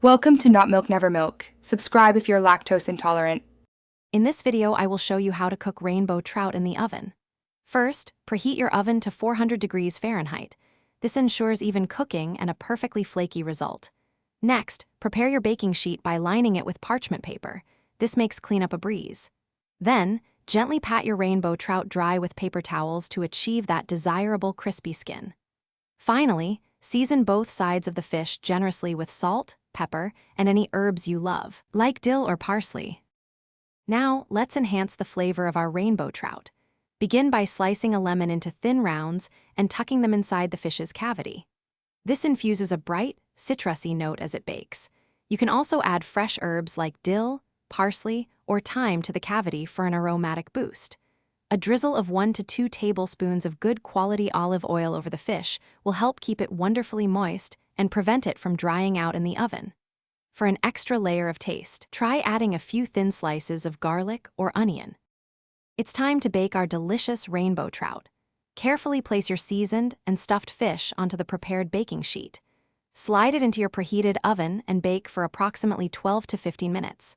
Welcome to Not Milk Never Milk. Subscribe if you're lactose intolerant. In this video, I will show you how to cook rainbow trout in the oven. First, preheat your oven to 400 degrees Fahrenheit. This ensures even cooking and a perfectly flaky result. Next, prepare your baking sheet by lining it with parchment paper. This makes cleanup a breeze. Then, gently pat your rainbow trout dry with paper towels to achieve that desirable crispy skin. Finally, season both sides of the fish generously with salt, pepper, and any herbs you love, like dill or parsley. Now, let's enhance the flavor of our rainbow trout. Begin by slicing a lemon into thin rounds and tucking them inside the fish's cavity. This infuses a bright, citrusy note as it bakes. You can also add fresh herbs like dill, parsley, or thyme to the cavity for an aromatic boost. A drizzle of 1 to 2 tablespoons of good quality olive oil over the fish will help keep it wonderfully moist and prevent it from drying out in the oven. For an extra layer of taste, try adding a few thin slices of garlic or onion. It's time to bake our delicious rainbow trout. Carefully place your seasoned and stuffed fish onto the prepared baking sheet. Slide it into your preheated oven and bake for approximately 12 to 15 minutes.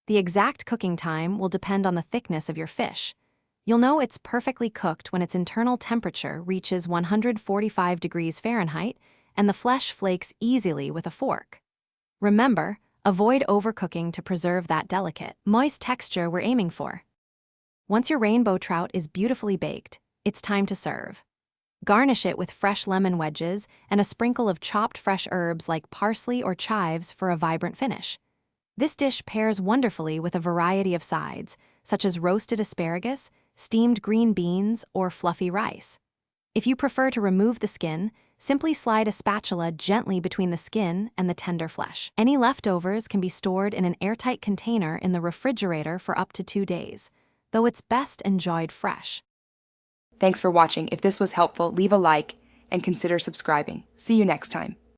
The exact cooking time will depend on the thickness of your fish. You'll know it's perfectly cooked when its internal temperature reaches 145 degrees Fahrenheit and the flesh flakes easily with a fork. Remember, avoid overcooking to preserve that delicate, moist texture we're aiming for. Once your rainbow trout is beautifully baked, it's time to serve. Garnish it with fresh lemon wedges and a sprinkle of chopped fresh herbs like parsley or chives for a vibrant finish. This dish pairs wonderfully with a variety of sides, such as roasted asparagus, steamed green beans, or fluffy rice. If you prefer to remove the skin, simply slide a spatula gently between the skin and the tender flesh. Any leftovers can be stored in an airtight container in the refrigerator for up to 2 days, though it's best enjoyed fresh. Thanks for watching. If this was helpful, leave a like and consider subscribing. See you next time.